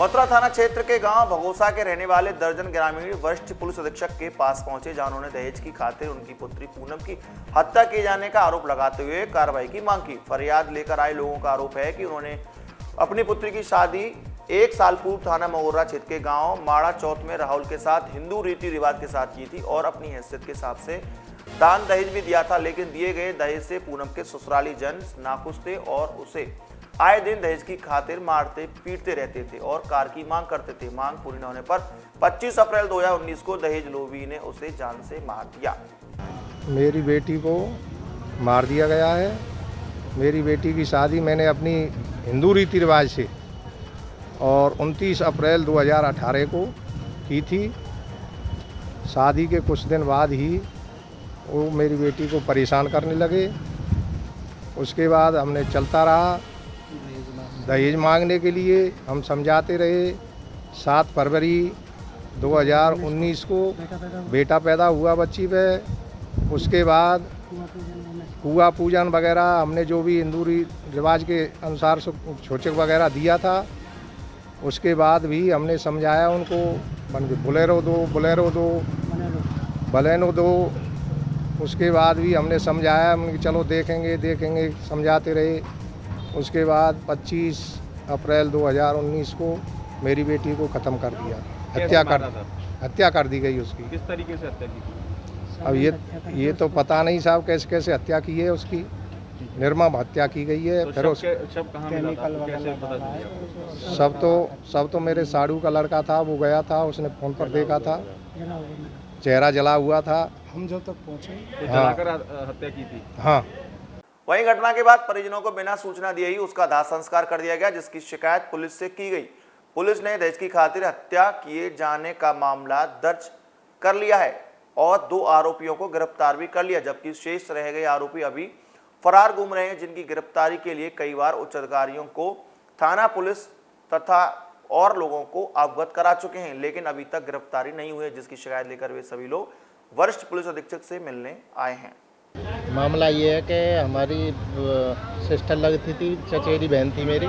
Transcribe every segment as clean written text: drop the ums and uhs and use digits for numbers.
मथुरा थाना क्षेत्र के गांव भगोसा के रहने वाले दर्जन ग्रामीण वरिष्ठ पुलिस अधीक्षक के पास पहुंचे, जहां उन्होंने दहेज की खातिर उनकी पुत्री पूनम की हत्या किए जाने का आरोप लगाते हुए कार्रवाई की मांग की। फरियाद लेकर आए लोगों का आरोप है कि उन्होंने अपनी पुत्री की शादी 1 साल पूर्व थाना मगोरा क्षेत्र के गांव माड़ा चौथ में राहुल के साथ हिंदू रीति रिवाज के साथ की थी और अपनी हैसियत के हिसाब से दान दहेज भी दिया था, लेकिन दिए गए दहेज से पूनम के ससुराली जन नाखुश थे और उसे आए दिन दहेज की खातिर मारते पीटते रहते थे और कार की मांग करते थे। मांग पूरी न होने पर 25 अप्रैल 2019 को दहेज लोभी ने उसे जान से मार दिया। मेरी बेटी को मार दिया गया है। मेरी बेटी की शादी मैंने अपनी हिंदू रीति रिवाज से और 29 अप्रैल 2018 को की थी। शादी के कुछ दिन बाद ही वो मेरी बेटी को परेशान करने लगे। उसके बाद हमने चलता रहा दहेज मांगने के लिए, हम समझाते रहे। 7 फरवरी 2019 को बेटा पैदा हुआ बच्ची पे। उसके बाद कुआ पूजन वगैरह हमने जो भी हिंदू रिवाज के अनुसार छोचक वगैरह दिया था। उसके बाद भी हमने समझाया उनको, बोलेरो दो बलेनो दो। उसके बाद भी हमने समझाया कि चलो देखेंगे समझाते रहे। उसके बाद 25 अप्रैल 2019 को मेरी बेटी को ख़त्म कर दिया, हत्या कर दी गई उसकी। किस तरीके से हत्या की थी? अब ये तो पता नहीं साहब कैसे हत्या की है उसकी। निर्मम हत्या की गई है। तो फिर शव कहाँ मिला था? कैसे पता चला? सब तो मेरे साड़ू का लड़का था, वो गया था, उसने फ़ोन पर देखा था, चेहरा जला हुआ था। हम जब तक पहुँचे तो जलाकर हत्या की थी। हाँ। वहीं घटना के बाद परिजनों को बिना सूचना दिए ही उसका दाह संस्कार कर दिया गया, जिसकी शिकायत पुलिस से की गई। पुलिस ने दहेज की खातिर हत्या किए जाने का मामला दर्ज कर लिया है और 2 आरोपियों को गिरफ्तार भी कर लिया, जबकि शेष रह गए आरोपी अभी फरार घूम रहे हैं, जिनकी गिरफ्तारी के लिए कई बार उच्च अधिकारियों को थाना पुलिस तथा और लोगों को अवगत करा चुके हैं, लेकिन अभी तक गिरफ्तारी नहीं हुई है, जिसकी शिकायत लेकर वे सभी लोग वरिष्ठ पुलिस अधीक्षक से मिलने आए हैं। मामला ये है कि हमारी सिस्टर लगती थी, चचेरी बहन थी मेरी,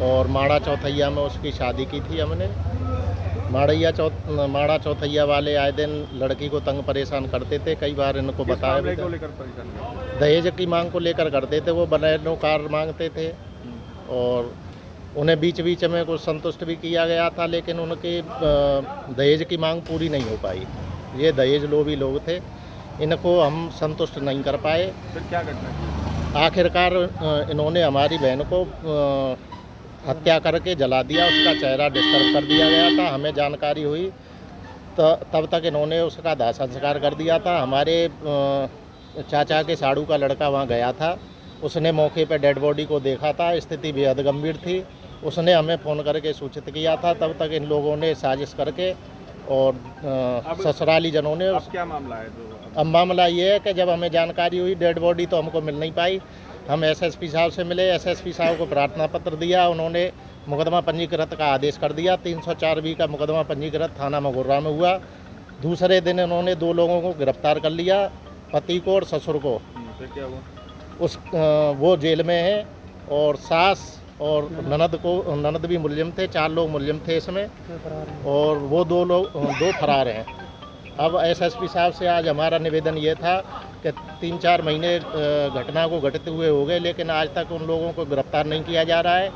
और माड़ा चौथैया में उसकी शादी की थी हमने। माड़ा चौथैया वाले आए दिन लड़की को तंग परेशान करते थे, कई बार इनको बताया भी था। दहेज की मांग को लेकर करते थे, वो बलेनो कार मांगते थे और उन्हें बीच बीच में कुछ संतुष्ट भी किया गया था, लेकिन उनकी दहेज की मांग पूरी नहीं हो पाई। ये दहेज लोभी लोग थे, इनको हम संतुष्ट नहीं कर पाए। फिर क्या घटना की? आखिरकार इन्होंने हमारी बहन को हत्या करके जला दिया, उसका चेहरा डिस्टर्ब कर दिया गया था। हमें जानकारी हुई तो तब तक इन्होंने उसका दाह संस्कार कर दिया था। हमारे चाचा के साड़ू का लड़का वहाँ गया था, उसने मौके पर डेड बॉडी को देखा था, स्थिति बेहद गंभीर थी। उसने हमें फ़ोन करके सूचित किया था, तब तक इन लोगों ने साजिश करके और ससुराली जनों ने। अब क्या मामला है? अब मामला ये है कि जब हमें जानकारी हुई डेड बॉडी तो हमको मिल नहीं पाई। हम एसएसपी साहब से मिले, एसएसपी साहब को प्रार्थना पत्र दिया, उन्होंने मुकदमा पंजीकृत का आदेश कर दिया। 304B का मुकदमा पंजीकृत थाना मगोरा में हुआ। दूसरे दिन उन्होंने 2 लोगों को गिरफ्तार कर लिया, पति को और ससुर को। फिर क्या हुआ? वो जेल में है और सास और ननद भी मुलजिम थे। 4 लोग मुलजिम थे इसमें और वो 2 फरार हैं। अब एसएसपी साहब से आज हमारा निवेदन ये था कि 3-4 महीने घटना को घटते हुए हो गए, लेकिन आज तक उन लोगों को गिरफ्तार नहीं किया जा रहा है।